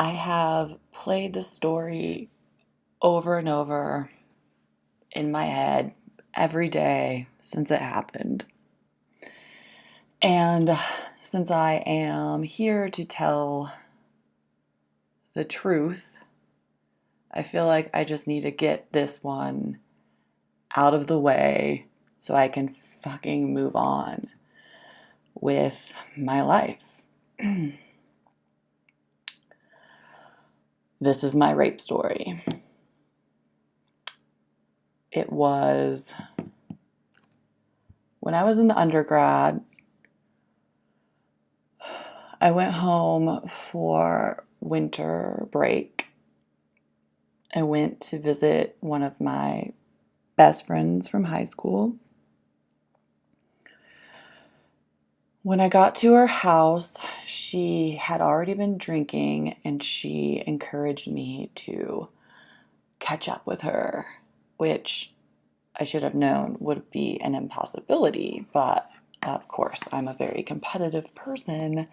I have played this story over and over in my head every day since it happened. And since I am here to tell the truth, I feel like I just need to get this one out of the way so I can fucking move on with my life. This is my rape story. It was when I was in the undergrad. I went home for winter break. I went to visit one of my best friends from high school. When I got to her house, she had already been drinking and she encouraged me to catch up with her, which I should have known would be an impossibility, but of course, I'm a very competitive person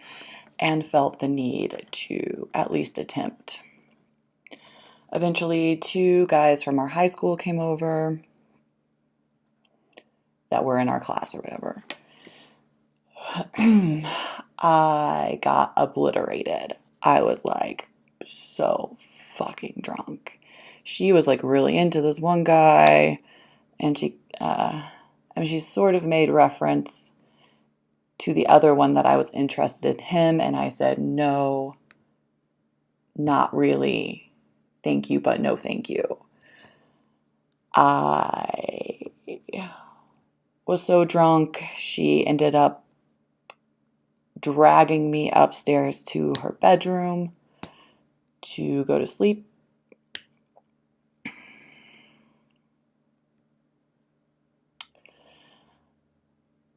and felt the need to at least attempt. Eventually, two guys from our high school came over that were in our class or whatever. I got obliterated. I was like so fucking drunk. She was like really into this one guy, and she sort of made reference to the other one that I was interested in him, and I said, no, not really. Thank you, but no thank you. I was so drunk, she ended up dragging me upstairs to her bedroom to go to sleep.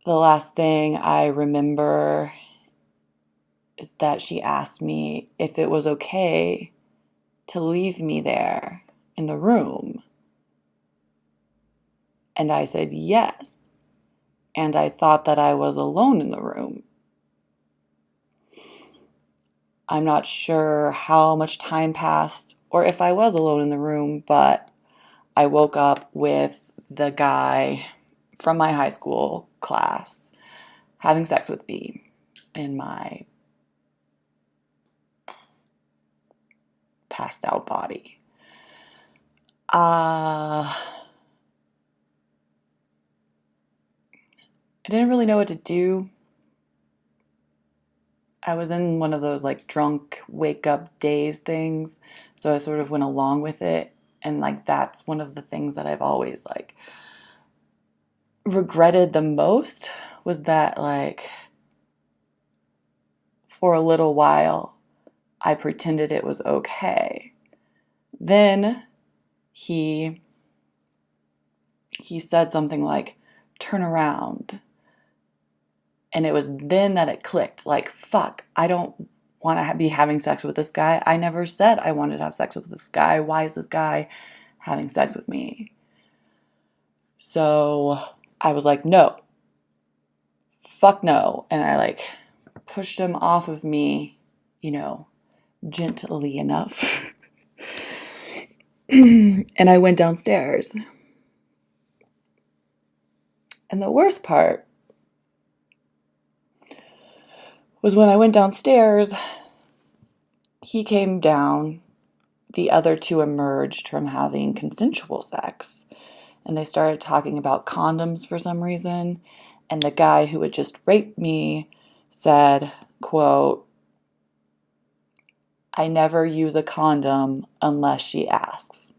The last thing I remember is that she asked me if it was okay to leave me there in the room. And I said yes. And I thought that I was alone in the room. I'm not sure how much time passed or if I was alone in the room, but I woke up with the guy from my high school class having sex with me in my passed out body. I didn't really know what to do. I was in one of those like drunk wake up days things, so I sort of went along with it, and like that's one of the things that I've always like regretted the most was that like for a little while I pretended it was okay. Then he said something like, turn around. And it was then that it clicked. Like, fuck, I don't want to be having sex with this guy. I never said I wanted to have sex with this guy. Why is this guy having sex with me? So I was like, no. Fuck no. And I like pushed him off of me, gently enough. And I went downstairs. And the worst part was when I went downstairs, he came down. The other two emerged from having consensual sex. And they started talking about condoms for some reason. And the guy who had just raped me said, quote, I never use a condom unless she asks.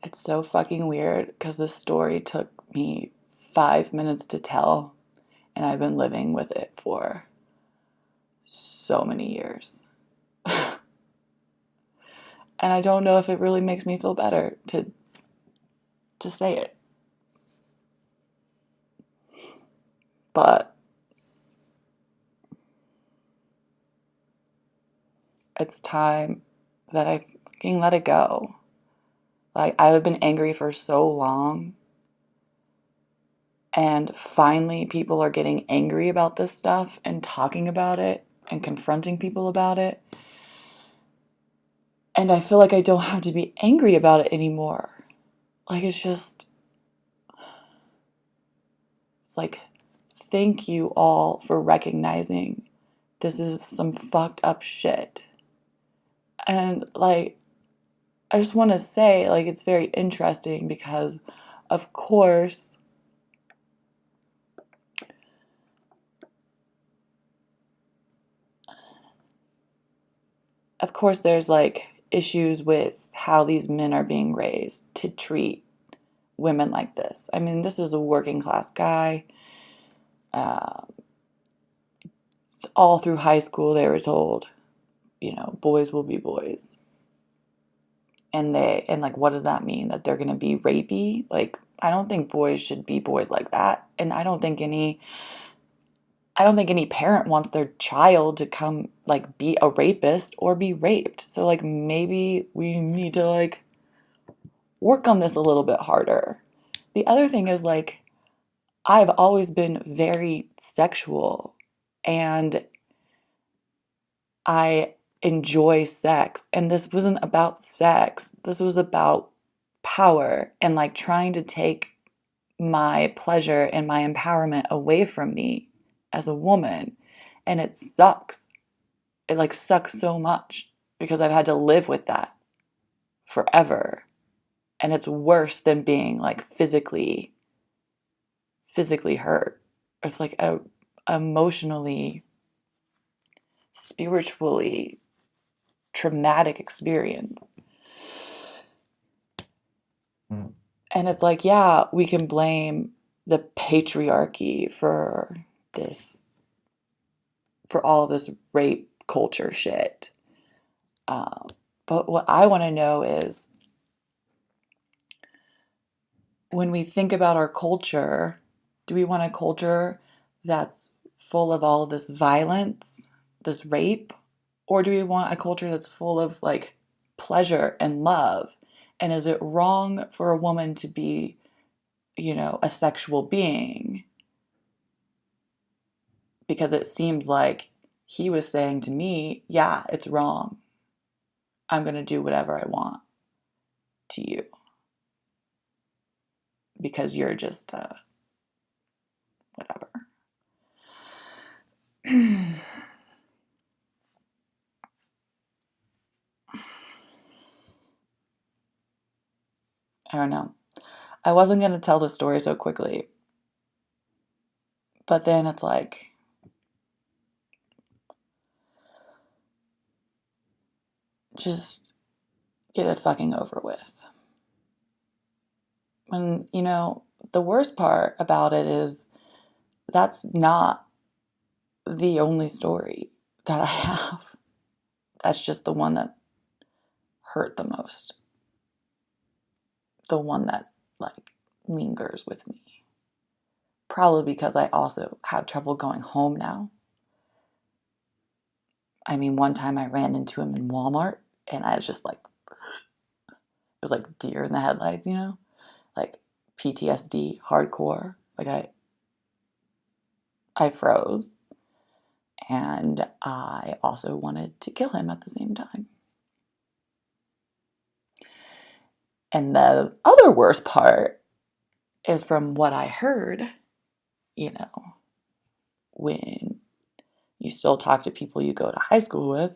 It's so fucking weird because this story took me 5 minutes to tell, and I've been living with it for so many years. And I don't know if it really makes me feel better to say it. But it's time that I fucking let it go. Like, I've been angry for so long, and finally people are getting angry about this stuff and talking about it and confronting people about it. And I feel like I don't have to be angry about it anymore. Like, it's like, thank you all for recognizing this is some fucked up shit. And like, I just want to say, like, it's very interesting because, of course, there's like issues with how these men are being raised to treat women like this. I mean, this is a working class guy. Uh, all through high school, they were told, boys will be boys. And like, what does that mean? That they're going to be rapey? Like, I don't think boys should be boys like that. And I don't think any parent wants their child to come like be a rapist or be raped. So like, maybe we need to like work on this a little bit harder. The other thing is, like, I've always been very sexual and I enjoy sex. And this wasn't about sex. This was about power and like trying to take my pleasure and my empowerment away from me as a woman. And it sucks. It like sucks so much because I've had to live with that forever. And it's worse than being like physically hurt. It's like a emotionally, spiritually traumatic experience. And it's like, yeah, we can blame the patriarchy for all this rape culture shit. But what I want to know is, when we think about our culture, do we want a culture that's full of all of this violence, this rape? Or do we want a culture that's full of like pleasure and love? And is it wrong for a woman to be, a sexual being? Because it seems like he was saying to me, yeah, it's wrong. I'm going to do whatever I want to you because you're just whatever. I don't know. I wasn't going to tell the story so quickly. But then it's like, just get it fucking over with. And, the worst part about it is that's not the only story that I have. That's just the one that hurt the most. The one that, like, lingers with me. Probably because I also have trouble going home now. I mean, one time I ran into him in Walmart and I was just like, it was like deer in the headlights, like PTSD, hardcore. Like, I froze, and I also wanted to kill him at the same time. And the other worst part is, from what I heard, when you still talk to people you go to high school with,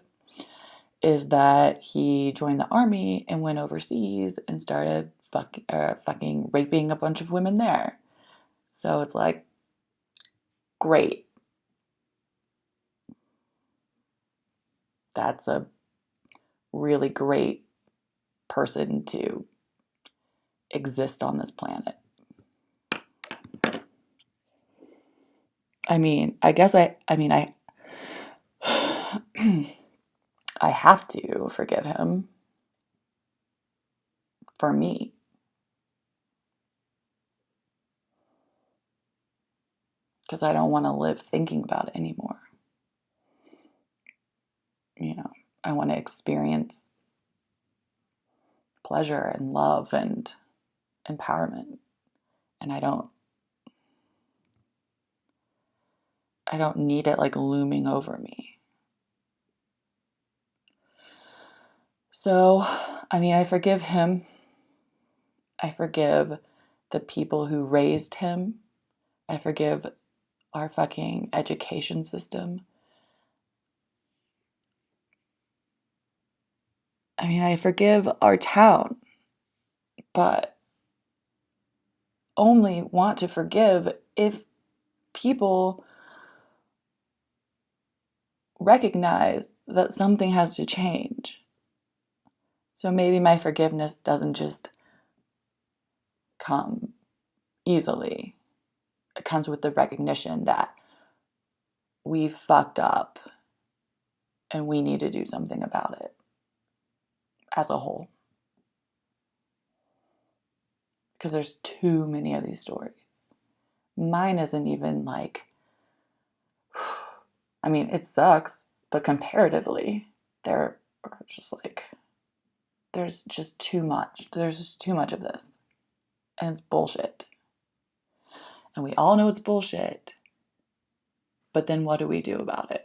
is that he joined the army and went overseas and started fucking raping a bunch of women there. So it's like, great. That's a really great person to exist on this planet. I mean, I guess I I have to forgive him for me. because I don't want to live thinking about it anymore. I want to experience pleasure and love and empowerment. And I don't need it like looming over me. So, I forgive him. I forgive the people who raised him. I forgive our fucking education system. I forgive our town, but only want to forgive if people recognize that something has to change. So maybe my forgiveness doesn't just come easily. It comes with the recognition that we fucked up and we need to do something about it as a whole. Because there's too many of these stories. Mine isn't even like, it sucks, but comparatively, there are just like, there's just too much. There's just too much of this. And it's bullshit. And we all know it's bullshit. But then what do we do about it?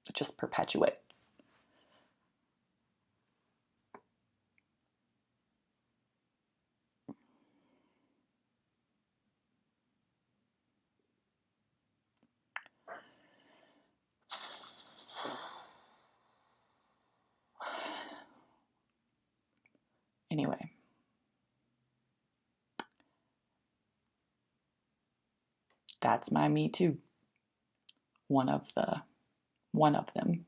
It just perpetuates. Anyway. That's my Me Too. One of them.